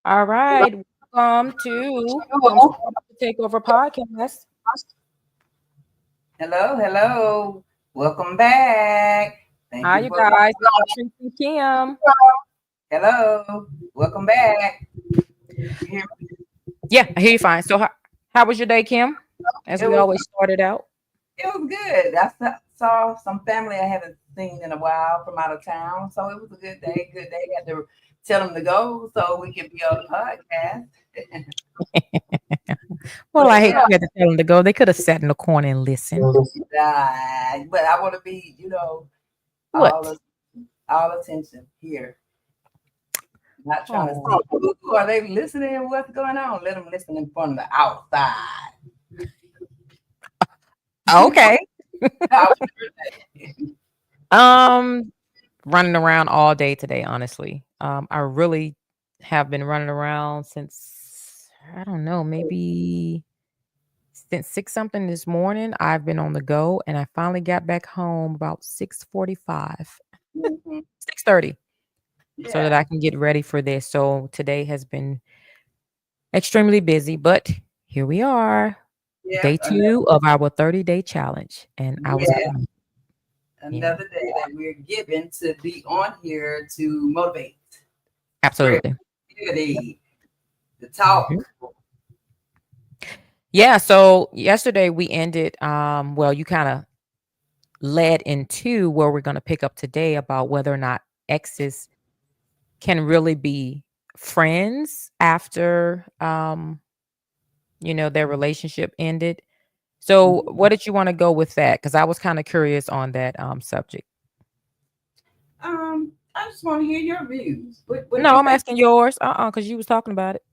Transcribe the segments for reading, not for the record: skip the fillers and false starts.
All right. Welcome to the TakeOver podcast. Hello. Welcome back. Thank Hi, you you for guys. Patrice and Kim. hello. Welcome back. You hear me? Yeah, I hear you fine. So, how was your day, Kim? As It we was always started out. it was good. Saw some family I haven't seen in a while from out of town, so it was a good day. Good day. Had to tell them to go so we could be on the podcast. Well, I But hate yeah, you had to tell them to go. They could have sat in the corner and listened. but I want to be, What? all all attention here. Not trying to Oh, see, ooh, are they listening? What's going on? Let them listen from the outside. okay. How was your day? Um, Running around all day today, honestly. I really have been running around since I don't know, maybe since 6 something this morning. I've been on the go and I finally got back home about 6:45, Mhm. 6:30 so that Yeah, I can get ready for this. So today has been extremely busy, but here we are. yeah, Day 2 of our 30-day challenge and I was yeah. on it. Yeah, Another day that we're given to be on here to motivate, spread absolutely. positivity, to Mhm. talk. Yeah, so yesterday we ended well, you kind of led into where we're going to pick up today about whether or not exes can really be friends after their relationship ended. So Mhm. what did you want to go with that? Because I was kind of curious on that subject. I just want to hear your views. What No, you I'm think? asking yours. Because you was talking about it.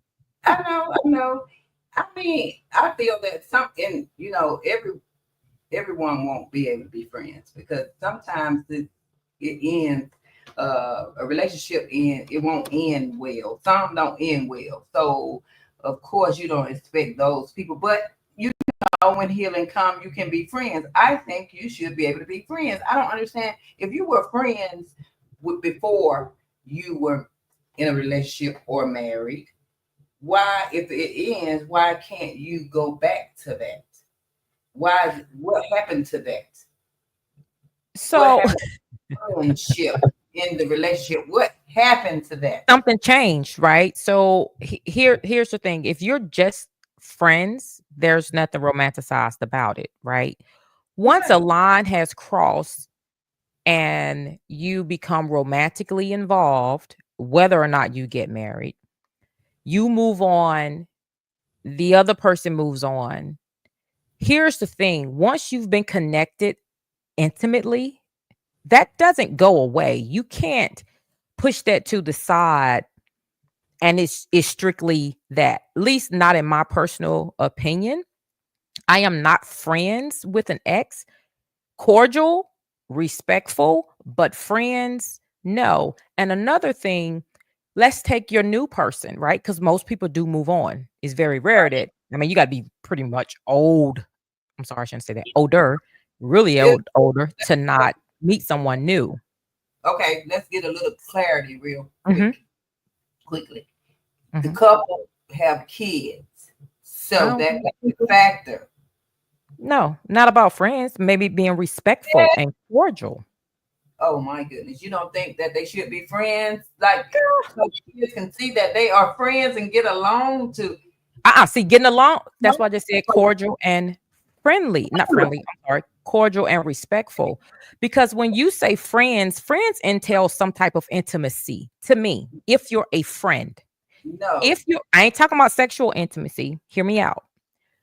I know. I mean, I feel that something, everyone won't be able to be friends because sometimes it ends a relationship it won't end well. Some don't end well. So of course you don't expect those people, but you when healing come, you can be friends. I think you should be able to be friends. I don't understand if you were friends before you were in a relationship or married. Why, if it ends, why can't you go back to that? Why? What happened to that? What So happened to friendship in the relationship? What happened to that? something changed, right? So here's the thing. If you're just friends, there's nothing romanticized about it, right? Once a Right. line has crossed and you become romantically involved, whether or not you get married, you move on, the other person moves on. Here's the thing, once you've been connected intimately, that doesn't go away. You can't push that to the side and it's strictly that. At least not in my personal opinion. I am not friends with an ex. Cordial, respectful, but friends, no. And another thing, let's take your new person, right? Because most people do move on. It's very rare that, I mean, you got to be pretty much old. I'm sorry, I shouldn't say that. Older, really It- older to not meet someone new. okay, let's get a little clarity real Hmm. quick. quickly. The Mhm. couple have kids, I so don't that's a factor. No, not about friends, maybe being respectful Yeah. and cordial. Oh my goodness, you don't think that they should be friends? Like, so kids can see that they are friends and get along to. See, getting along, that's why I just said cordial and friendly. Not friendly, I'm sorry, cordial and respectful. Because when you say friends, friends entail some type of intimacy to me. If you're a friend, No. if you, I ain't talking about sexual intimacy, hear me out.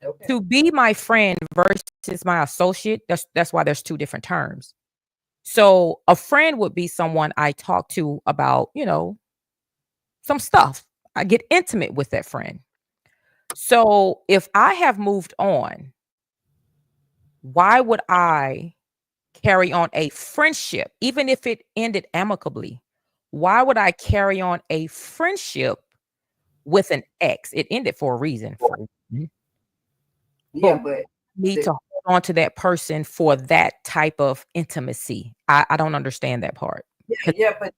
Okay. To be my friend versus my associate, that's why there's two different terms. So a friend would be someone I talk to about, some stuff. I get intimate with that friend. So if I have moved on, why would I carry on a friendship, even if it ended amicably? Why would I carry on a friendship with an ex? It ended for a reason. But Yeah, but need the, to hold on to that person for that type of intimacy. I don't understand that part. yeah, 'Cause yeah, but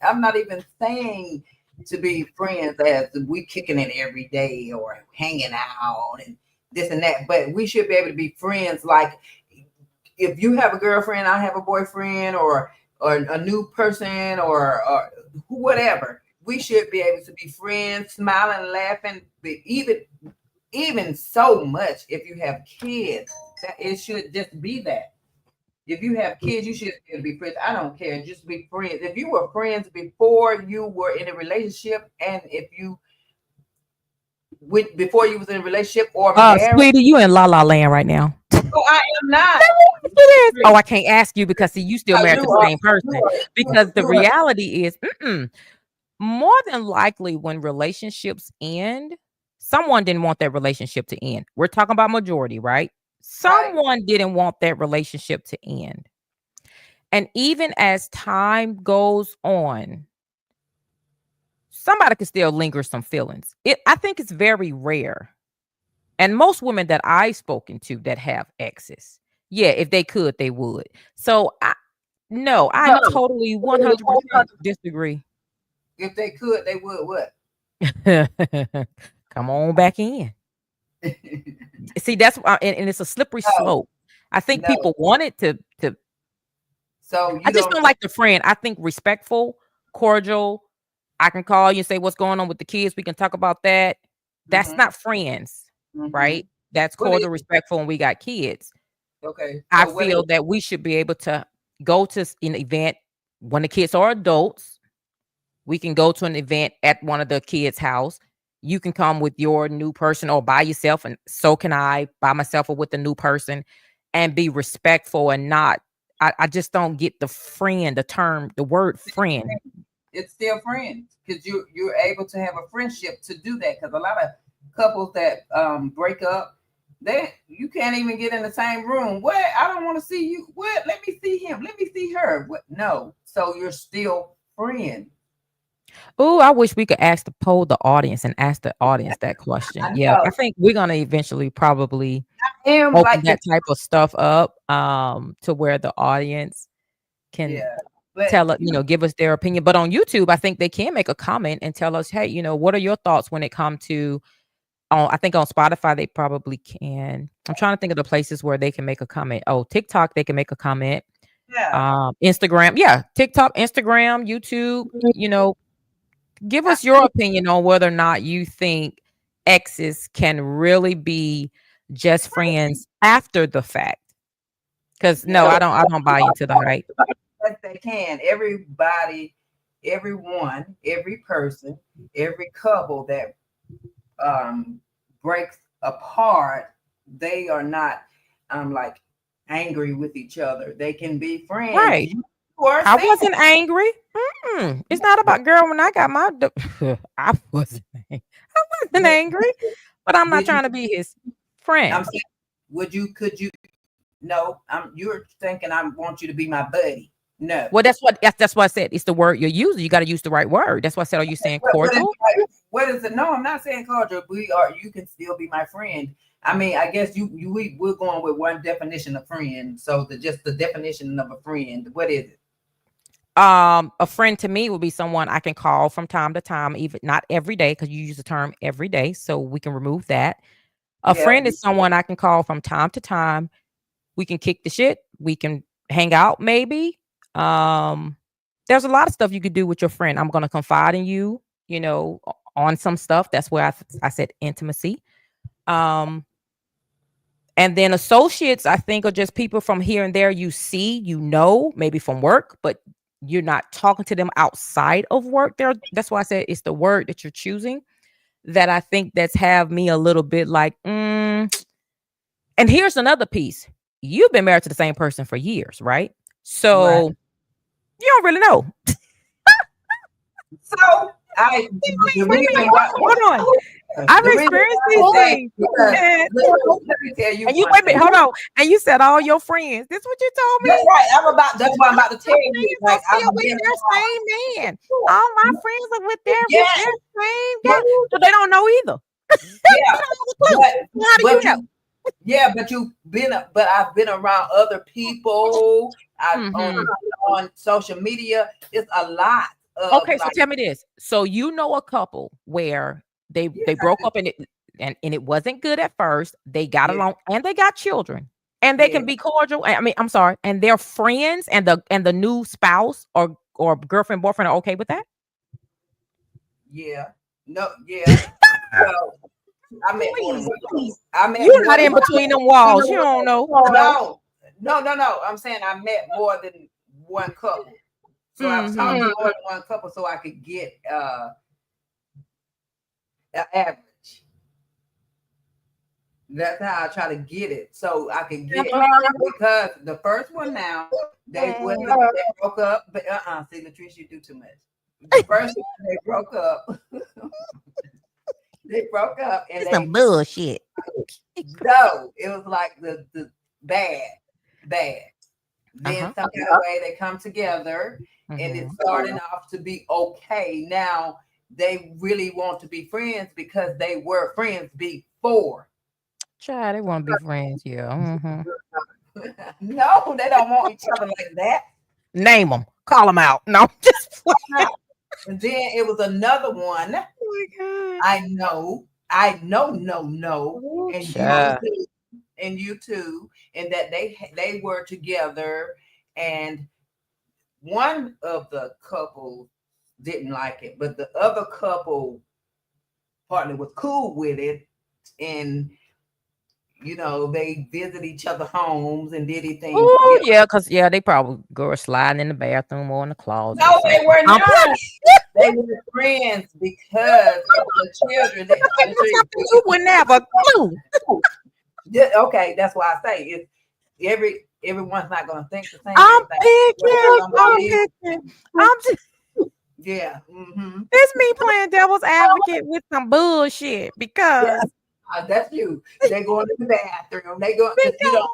I'm not even saying to be friends as we kicking it every day or hanging out and this and that. But we should be able to be friends. Like if you have a girlfriend, I have a boyfriend, or a new person, or whatever. We should be able to be friends, smiling, laughing, but even so much if you have kids, that it should just be that. If you have kids, you should be able to be friends. I don't care. Just be friends. If you were friends before you were in a relationship, and if you with before you was in a relationship or married, Sweetie, you in la la land right now. oh, I am not. It is. Oh, I can't ask you because see, you still No, married to you the are. same You person. are. Because the You are. reality is, more than likely, when relationships end, someone didn't want that relationship to end. We're talking about majority, right? Right. Someone didn't want that relationship to end. And even as time goes on, somebody can still linger some feelings. I think it's very rare. And most women that I've spoken to that have exes, yeah, if they could, they would. So no, I No. totally 100% disagree. If they could, they would what? Come on back in. See, that's and it's a slippery No, slope. I think no. people want it to. So I you just don't. don't like the friend. I think respectful, cordial. I can call you and say what's going on with the kids. We can talk about that. That's Mm-hmm, not friends, mm-hmm. right? That's What is cordial, respectful, and we got kids. okay? I So what is feel that we should be able to go to an event when the kids are adults. We can go to an event at one of the kids' house. You can come with your new person or by yourself, and so can I by myself or with a new person, and be respectful and not. I just don't get the friend, the term, the word friend. it's still friends because you're able to have a friendship to do that because a lot of couples that break up, they you can't even get in the same room. What? I don't want to see you. What? Let me see him. Let me see her. What? No. So you're still friends. Oh, I wish we could ask the poll the audience and ask the audience that question. I Yeah, I know. think we're gonna eventually probably I am open like that the type of stuff up to where the audience can yeah, but tell us, give us their opinion. But on YouTube, I think they can make a comment and tell us, hey, what are your thoughts when it comes to I think on Spotify they probably can. I'm trying to think of the places where they can make a comment. Oh, TikTok, they can make a comment. yeah, Instagram, yeah, TikTok, Instagram, YouTube, give I, us your opinion on whether or not you think exes can really be just friends after the fact. Because no, yeah. I don't buy into the hype. Yes, they can. Everybody, everyone, every person, every couple that um breaks apart, they are not like angry with each other. They can be friends. Right. You are I single. wasn't angry. It's not about girl when I got my I wasn't wasn't But angry, but I'm not did you trying to be his I'm friend. saying, would you could you no, you're thinking I want you to be my buddy. No. Well, that's what I said. It's the word you're using. You got to use the right word. That's why I said, are you saying What is cordial? what is it? No, I'm not saying cordial. We are. You can still be my friend. I mean, I guess we're going with one definition of friend. So just the definition of a friend. What is it? A friend to me would be someone I can call from time to time, even not every day, because you use the term every day, so we can remove that. A Yeah. friend is someone I can call from time to time. We can kick the shit. We can hang out, maybe. Um, there's a lot of stuff you could do with your friend. I'm gonna confide in you, on some stuff. That's where I said intimacy. Um, and then associates, I think, are just people from here and there you see, maybe from work, but you're not talking to them outside of work. That's why I said it's the word that you're choosing that I think that's have me a little bit like, And here's another piece. You've been married to the same person for years, right? Right. So you don't really know. So the Wait a reason minute. why Hold on. I've the reason experienced why these I say things. because And, let me tell you and you one wait a minute, thing. hold on. And you said all your friends. This what you told That's me? right. That's what I'm about to tell My you. friends are Like still I've with been their around. same man. All my friends are with Yeah, their same guy. but So they don't know either. yeah, They don't have a clue. but So how do you but know? you yeah, but I've been around other people. I Hmm. on social media. It's a lot of Okay, so like tell me this. So you know a couple where they yes, they I broke do. up and it wasn't good at first. They got Yeah, along and they got children. And they yeah, can be cordial. I mean, I'm sorry. And they're friends and the new spouse or girlfriend, boyfriend are okay with that? yeah. No, yeah. Well, I met more than Please, one. please. I met You're more not than in one. between them walls. You don't know. No, no. I'm saying I met more than one couple. So I've talked Hmm. to more than one couple so I could get an average. That's how I try to get it. So I could get because the first one now they broke up, but see Latrice, you do too much. The first one they broke up, and It's they some bullshit. no, it was like the bad, bad. Then Uh-huh. some kind of way they come together and it's Hmm. starting off to be okay. Now they really want to be friends because they were friends before. Child, they want to be friends. Yeah. Hmm. No, they don't want each other like that. Name them. Call them out. No, just No. And then it was another one. oh my No, god. and Child. you too, and that they were together, and one of the couple didn't like it, but the other couple partner was cool with it, and they visit each other homes and did things Oh together. yeah, cause yeah, they probably go sliding in the bathroom or in the closet or No, something. they were Um, not. They were friends because of the children. that's something you would never clue. Yeah, okay, that's why I say it's everyone's not gonna think the same. I'm Everything picking. gonna I'm believe. picking. I'm just Yeah, mm-hmm. it's me playing devil's advocate with some bullshit Yeah, because that's you. They going to the bathroom. They go because you don't.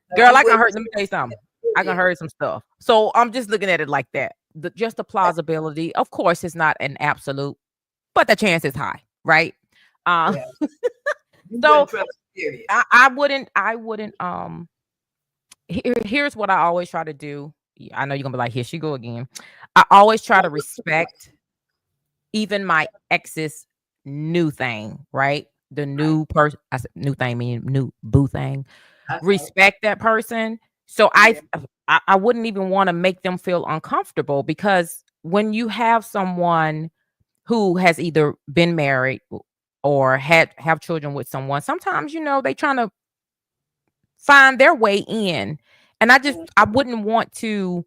because girl, You I can wouldn't. hurt. Let me tell you something. I can hurt some stuff. So I'm just looking at it like that. Just the plausibility. Of course, it's not an absolute, but the chance is high, right? Uh, Yeah, you so wouldn't trust. Period. I wouldn't. Here's what I always try to do. I know you're gonna be like, here she go again. I always try to respect even my ex's new thing, right? The Right. new person, I said new thing meaning new boo thing. Okay. Respect that person. So Yeah. I wouldn't even want to make them feel uncomfortable because when you have someone who has either been married or have children with someone, sometimes they trying to find their way in. And I wouldn't want to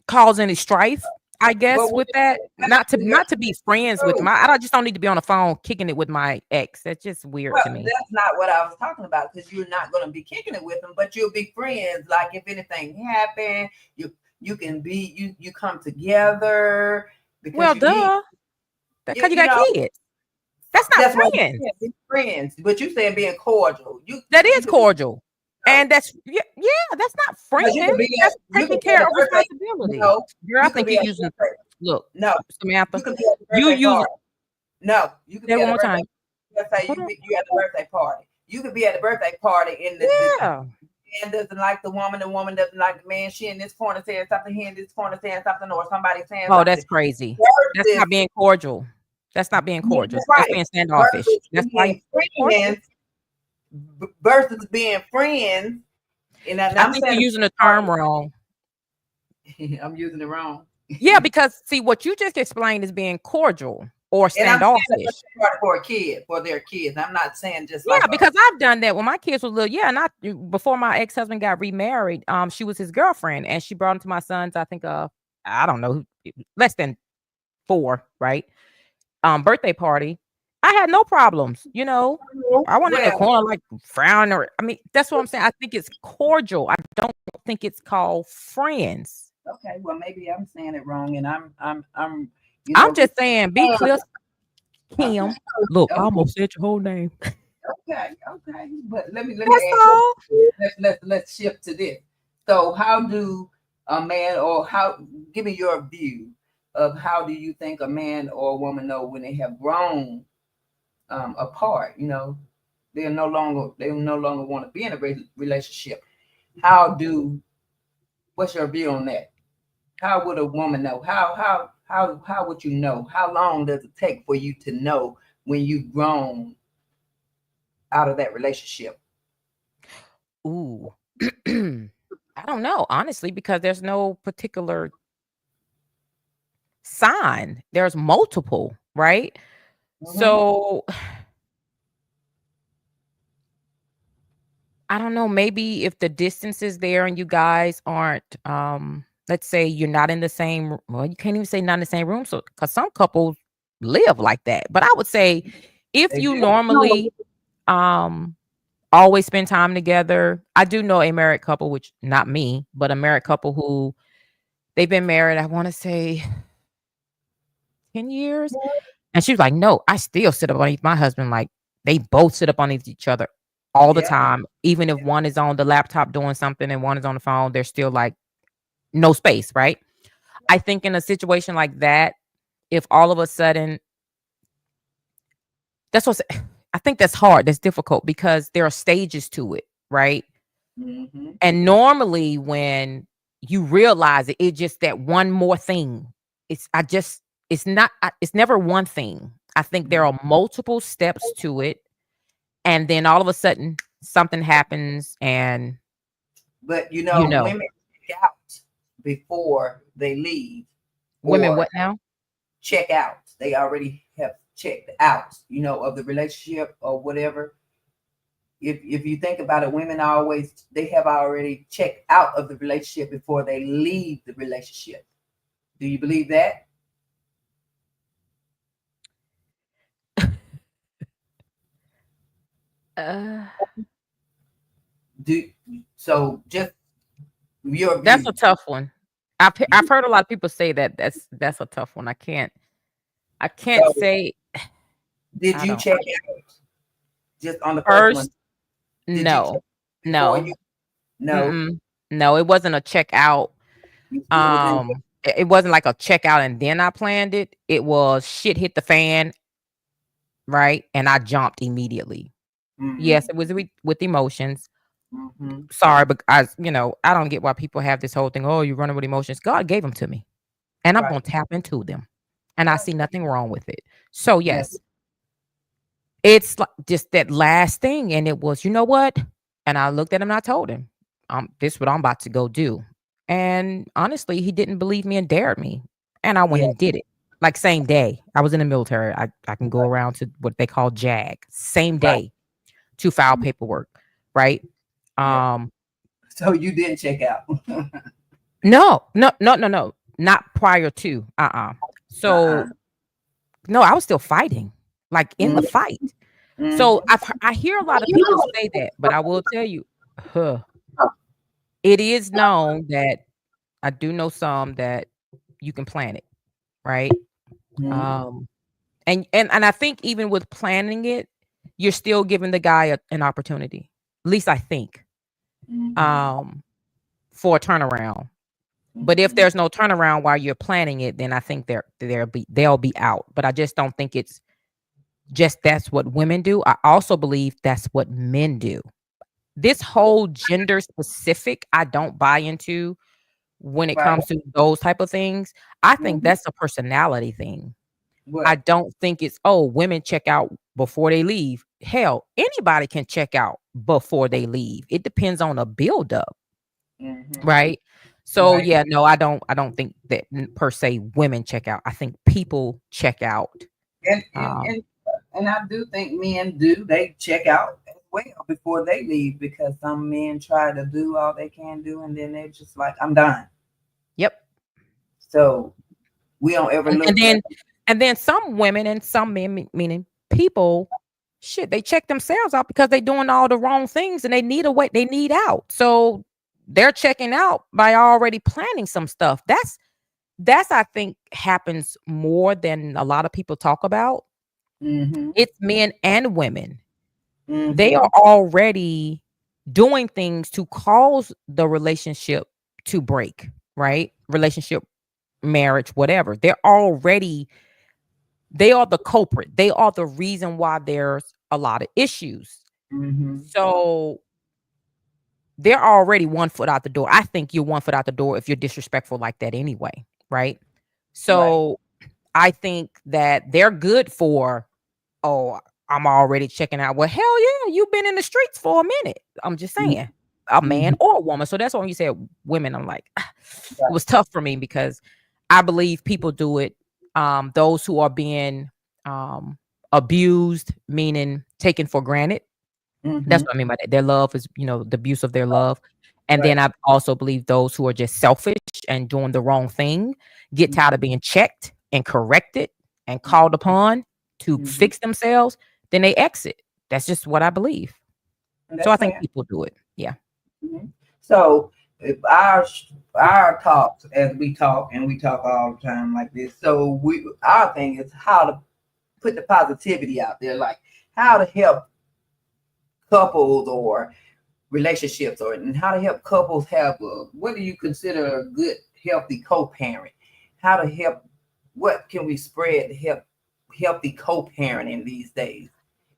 cause any strife, I But guess, with that. Not to be friends with them. I just don't need to be on the phone kicking it with my ex. That's just weird well, to me. that's not what I was talking about because you're not going to be kicking it with them, but you'll be friends. Like if anything happened, you can be you come together because Well, you need duh. you, Because you you got know kids. That's not that's what I'm friends. saying. Be friends, but you saying being cordial. That You is could be cordial. And that's yeah, that's not because you could friends. be That's you taking could be at care a of birthday. responsibility. No, Girl, I you could think be you're at using a birthday. look, No, you Samantha, could be at the you birthday using party. No, you could that be one at a more birthday. time. Let's say Hold on. you at the birthday party. You could be at the birthday party in the Yeah. man doesn't like the woman doesn't like the man. She in this corner saying something, he in this corner saying something, or somebody saying Oh, that's something. crazy. That's Versus, not being cordial. That's not being yeah, cordial. That's right. being standoffish. Versus That's why you being cordial. friends, versus being friends. And I I'm think you're saying using the term wrong. I'm using it wrong. Yeah, because see what you just explained is being cordial or And I'm saying standoffish. that for a kid, for their kids. I'm not saying just like Yeah, because I've done that when my kids was little. Yeah, not before my ex-husband got remarried. She was his girlfriend, and she brought him to my son's. I think, I don't know, less than 4, right? Birthday party. I had no problems. I wasn't in the well, corner like frowning or. I mean, that's what I'm saying. I think it's cordial. I don't think it's called friends. okay, well maybe I'm saying it wrong, and I'm I'm just saying, be clear, okay, Kim. Look, I okay, almost said your whole name. okay. But let me That's ask all. you. Let's shift to this. So, how do a man, or how? Give me your view of how do you think a man or a woman know when they have grown apart? They no longer want to be in a relationship. How do? What's your view on that? How would a woman know? How would you know? How long does it take for you to know when you've grown out of that relationship? Ooh. I don't know, honestly, because there's no particular sign. There's multiple, right? Mm-hmm. So I don't know, maybe if the distance is there and you guys aren't, let's say you're not in the same, well, you can't even say not in the same room. So, because some couples live like that. But I would say if They you do. normally, um, always spend time together. I do know a married couple, which not me, but a married couple who they've been married, I want to say 10 years. And she was like, "No, I still sit up underneath my husband." Like they both sit up underneath each other all the Yeah. time. Even if one is on the laptop doing something and one is on the phone, they're still like no space, right? I think in a situation like that, if all of a sudden that's what's I think that's hard. That's difficult because there are stages to it, right? Mm-hmm. And normally when you realize it, it's just that one more thing. It's not it's never one thing. I think there are multiple steps to it. And then all of a sudden something happens and But you know. women check out before they leave, Women or what now? check out. They already have checked out, of the relationship or whatever. If you think about it, women always they have already checked out of the relationship before they leave the relationship. Do you believe that? Uh, Do so just your that's a view. tough one. I've heard a lot of people say that. That's a tough one. I can't So say did I you don't. check out just on the first one? First, Did you check no. before No. you? No, Mm-mm. No, it wasn't a checkout. it was in. It wasn't like a checkout and then I planned it. It was shit hit the fan, right? And I jumped immediately. Yes, Mm-hmm, it was with emotions. mm-hmm, Sorry, but I don't get why people have this whole thing. Oh, you're running with emotions. God gave them to me, and I'm right, gonna tap into them, and I right. see nothing wrong with it. So Yes, yes, it's like just that last thing, and it was, you know what? And I looked at him and I told him, this is what I'm about to go do. And honestly, he didn't believe me and dared me. And I went yeah, and did it. Like same day. I was in the military. I can go right, around to what they call JAG. Same right. day to file paperwork. Right. Yeah. Um, So you didn't check out. no, no, no, no, no. Not prior to. Uh-uh. So no, I was still fighting, like in the fight. So Mm-hmm. I hear a lot of people say that, but I will tell you, huh, it is known that I do know some that you can plan it, right? Mm-hmm. Um, and I think even with planning it, you're still giving the guy an opportunity. At least I think, Mm-hmm. um, for a turnaround. But if Mm-hmm. there's no turnaround while you're planning it, then I think they'll be out. But I just don't think it's just that's what women do. I also believe that's what men do. This whole gender specific, I don't buy into when it Right. comes to those type of things. I think Hmm. that's a personality thing. I What? don't think it's, oh, women check out before they leave. Hell, anybody can check out before they leave. It depends on a buildup, Hmm. right? So Right. yeah, no, I don't think that per se women check out. I think people check out. And and Um, and and I do think men do. They check out as well before they leave because some men try to do all they can do and then they're just like, I'm done. yep. So we don't ever And, and look back. then and then some women and some men, meaning people, shit, they check themselves out because they doing all the wrong things and they need a way, they need out. So they're checking out by already planning some stuff. That's I think happens more than a lot of people talk about. Mm-hmm. It's men and women. They Mm-hmm. are already doing things to cause the relationship to break, right? Relationship, marriage, whatever. They are the culprit. They are the reason why there's a lot of issues. Mm-hmm. So they're already one foot out the door. I think you're one foot out the door if you're disrespectful like that anyway, right? Right. So I think that they're good for, oh, I'm already checking out. Well, hell yeah, you've been in the streets for a minute. I'm just saying, a man Mm-hmm. or a woman. So that's why when you said women, I'm like, it Right. was tough for me because I believe people do it. Those who are being abused, meaning taken for granted. That's Mm-hmm. what I mean by that. Their love is, the abuse of their love. And then Right. I also believe those who are just selfish and doing the wrong thing get tired of Mm-hmm. being checked and corrected and called upon to Mm-hmm. fix themselves, then they exit. That's just what I believe. And So I that's think fair. people do it. Yeah. Mhm. So if our talks as we talk and we talk all the time like this, so we our thing is how to put the positivity out there, like how to help couples or relationships, or and how to help couples have what do you consider a good healthy co-parent? How to help? What can we spread to help healthy co-parenting these days?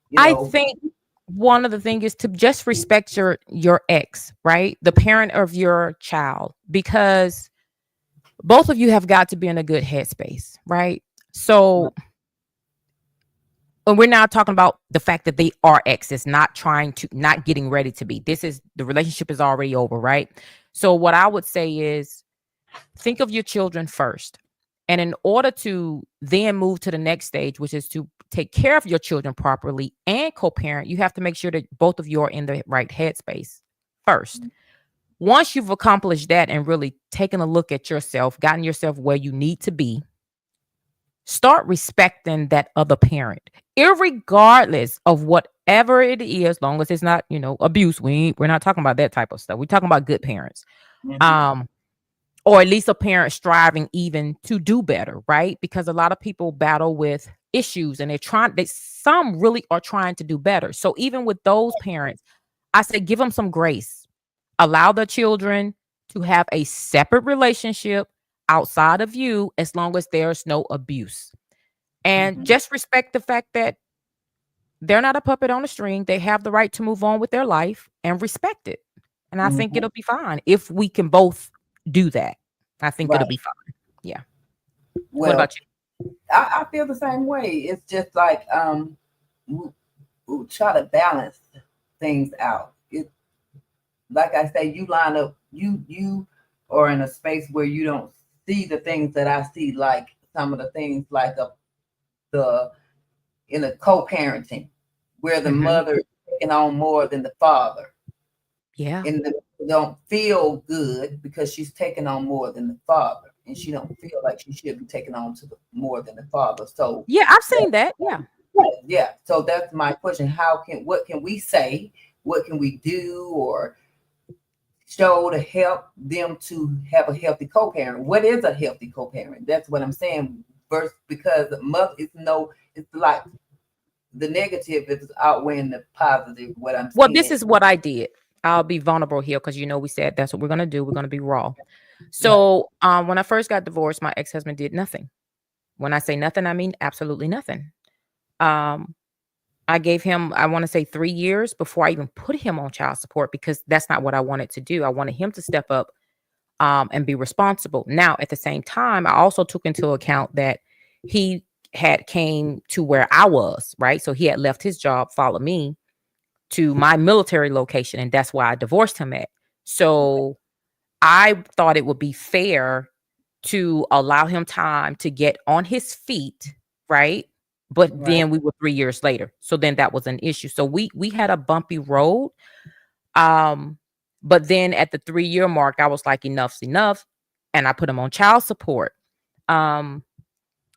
You I know. think one of the things is to just respect your ex, right? The parent of your child, because both of you have got to be in a good headspace, right? Right. So when we're now talking about the fact that they are exes, not getting ready to be. This is the relationship is already over, right? So what I would say is think of your children first. And in order to then move to the next stage, which is to take care of your children properly and co-parent, you have to make sure that both of you are in the right headspace first. Once you've accomplished that and really taken a look at yourself, gotten yourself where you need to be, start respecting that other parent, irregardless of whatever it is, long as it's not, abuse. We're not talking about that type of stuff. We're talking about good parents. Mm-hmm. Um, or at least a parent striving even to do better, right? Because a lot of people battle with issues and some really are trying to do better. So even with those parents, I say give them some grace. Allow the children to have a separate relationship outside of you as long as there's no abuse. And Mm-hmm. just respect the fact that they're not a puppet on a string. They have the right to move on with their life and respect it. And I think Mm-hmm. it'll be fine if we can both do that. I think it'll Right. be fine. Yeah. What Well, about you? I feel the same way. It's just like we, we try to balance things out. It like I say, you line up. You are in a space where you don't see the things that I see, like some of the things like the in a co-parenting where the Hmm. mother is taking on more than the father, Yeah. and the don't feel good because she's taking on more than the father, and she don't feel like she should be taking on to the more than the father. So Yeah, I've seen that. Yeah. yeah. So that's my question. What can we say? What can we do or show to help them to have a healthy co-parent? What is a healthy co-parent? That's what I'm saying. First, because the mother is no, it's like the negative is outweighing the positive. What I'm Well, this saying, is what I did. I'll be vulnerable here because we said that's what we're gonna do. We're gonna be raw. right? So when I first got divorced, my ex-husband did nothing. When I say nothing, I mean absolutely nothing. Um, I gave him, I want to say 3 years before I even put him on child support because that's not what I wanted to do. I wanted him to step up and be responsible. Now, at the same time, I also took into account that he had came to where I was, right? So he had left his job, followed me to my military location, and that's why I divorced him at. So I thought it would be fair to allow him time to get on his feet, right? But Right. then we were 3 years later. So then that was an issue. So we had a bumpy road. Um, but then at the 3 year mark, I was like, enough's enough. And I put him on child support. Um,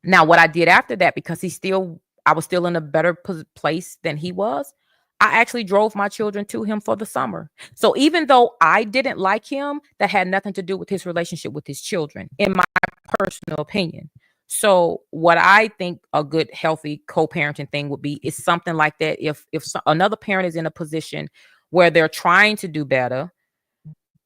Now, what I did after that, because I was still in a better place than he was, I actually drove my children to him for the summer. So even though I didn't like him, that had nothing to do with his relationship with his children, in my personal opinion. So what I think a good, healthy co-parenting thing would be is something like that. If another parent is in a position where they're trying to do better,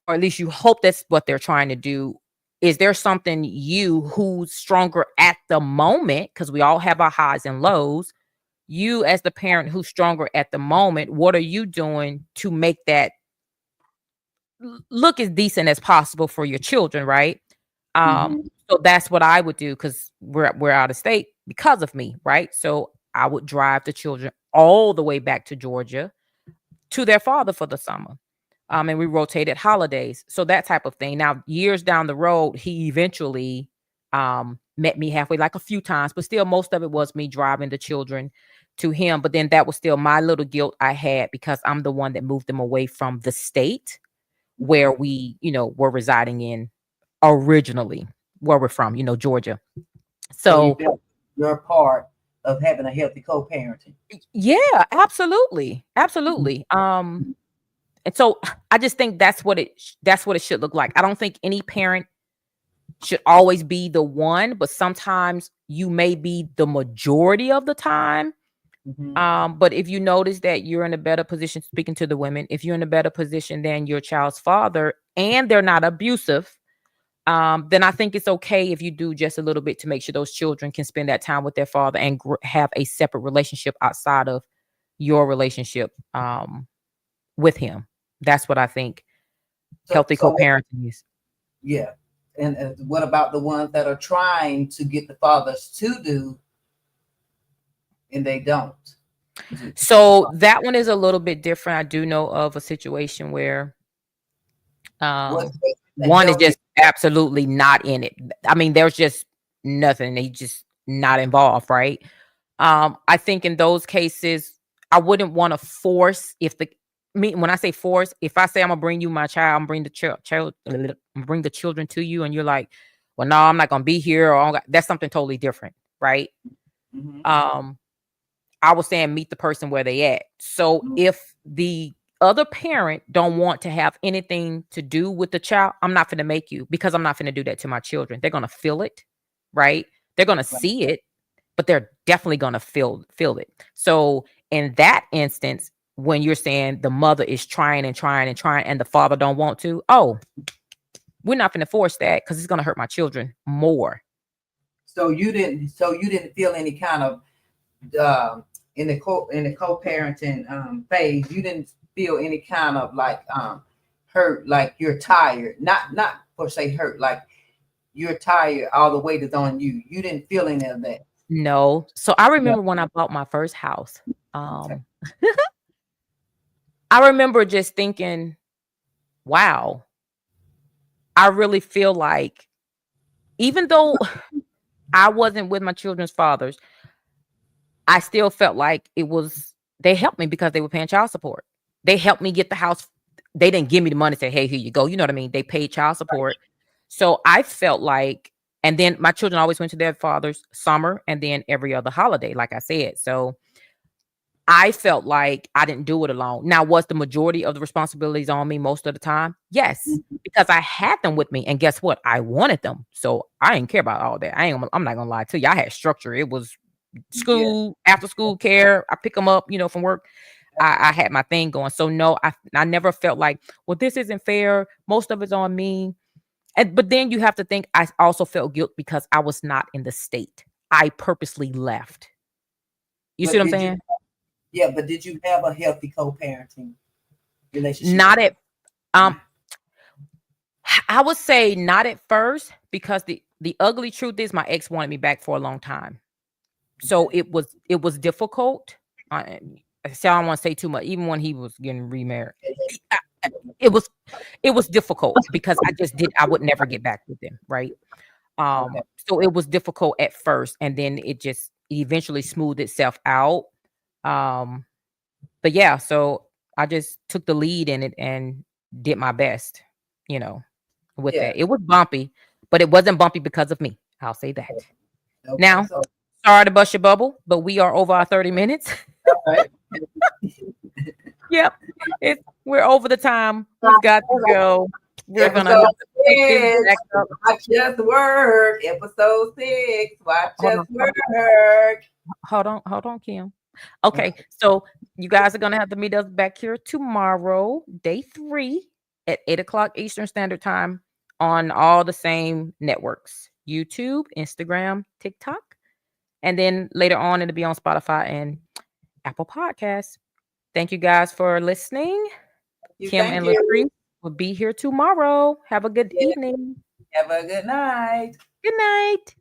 or at least you hope that's what they're trying to do, is there something you who's stronger at the moment, because we all have our highs and lows, you as the parent who's stronger at the moment, what are you doing to make that look as decent as possible for your children, right? um Mm-hmm. so that's what I would do, because we're out of state because of me, right? So I would drive the children all the way back to Georgia to their father for the summer. And we rotated holidays. So that type of thing. Now, years down the road, he eventually met me halfway, like a few times, but still most of it was me driving the children to him. But then that was still my little guilt I had, because I'm the one that moved them away from the state where we, were residing in originally, where we're from, Georgia. So you So felt your part of having a healthy co-parenting. yeah, absolutely. Absolutely. And so I just think that's what it should look like. I don't think any parent should always be the one, but sometimes you may be the majority of the time. Mm-hmm. But if you notice that you're in a better position, speaking to the women, if you're in a better position than your child's father and they're not abusive, then I think it's okay if you do just a little bit to make sure those children can spend that time with their father and have a separate relationship outside of your relationship with him. That's what I think So, healthy so co-parenting is. yeah. And what about the ones that are trying to get the fathers to do and they don't? So that one is a little bit different. I do know of a situation where What's the one is healthy? just absolutely not in it. I mean, there's just nothing. They just not involved, right? I think in those cases, I wouldn't want to force when I say force, if I say I'm gonna bring you my child, I'm bring the child, bring the children to you, and you're like, well, no, I'm not gonna be here, or that's something totally different, right? Mm-hmm. Um, I was saying meet the person where they at. So Mm-hmm. if the other parent don't want to have anything to do with the child, I'm not going to make you, because I'm not going to do that to my children. They're going to feel it, right? They're going to Right. see it, but they're definitely going to feel it. So in that instance, when you're saying the mother is trying and trying and trying and the father don't want to, oh, we're not going to force that because it's going to hurt my children more. So you didn't. So you didn't feel any kind of in the co-parenting phase. You didn't feel any kind of like hurt, like you're tired. Not per se hurt, like you're tired. All the weight is on you. You didn't feel any of that. No. So I Yeah. remember when I bought my first house. Okay. Um I remember just thinking, wow, I really feel like even though I wasn't with my children's fathers, I still felt like they helped me because they were paying child support. They helped me get the house. They didn't give me the money and say, hey, here you go. You know what I mean? They paid child support. So I felt like, and then my children always went to their father's summer and then every other holiday, like I said. So I felt like I didn't do it alone. Now, was the majority of the responsibilities on me most of the time? Yes, Mhm. because I had them with me. And guess what? I wanted them. So I didn't care about all that. I'm not gonna lie to you. I had structure. It was Yeah. school, after school care. I pick them up, from work. I had my thing going. So no, I never felt like, well, this isn't fair. Most of it's on me. But then you have to think I also felt guilt because I was not in the state. I purposely left. You see But what I'm did you? saying? Yeah, but did you have a healthy co-parenting relationship? Not at um I would say not at first, because the ugly truth is my ex wanted me back for a long time. So Okay. it was difficult. I, so I don't want to say too much. Even when he was getting remarried, He- I- I- it was it was difficult because I would never get back with him, right? Okay. So it was difficult at first, and then it just eventually smoothed itself out. Um, but yeah, so I just took the lead in it and did my best, you know, with Yeah. that. It was bumpy, but it wasn't bumpy because of me. I'll say that. Okay. Now, So, sorry to bust your bubble, but we are over our 30 minutes. all right. Yep. We're over the time. We've got to go. We're gonna have Episode to pick this 6. back up. Watch us work. Episode 6. Watch Hold us on, work. hold on, Kim. Okay, so you guys are gonna have to meet us back here tomorrow, day 3 at 8 o'clock Eastern Standard Time on all the same networks: YouTube, Instagram, TikTok, and then later on it'll be on Spotify and Apple Podcasts. Thank you guys for listening. You Kim thank and you. Latrice will be here tomorrow. Have a good Yeah. evening. Have a good night. Good night.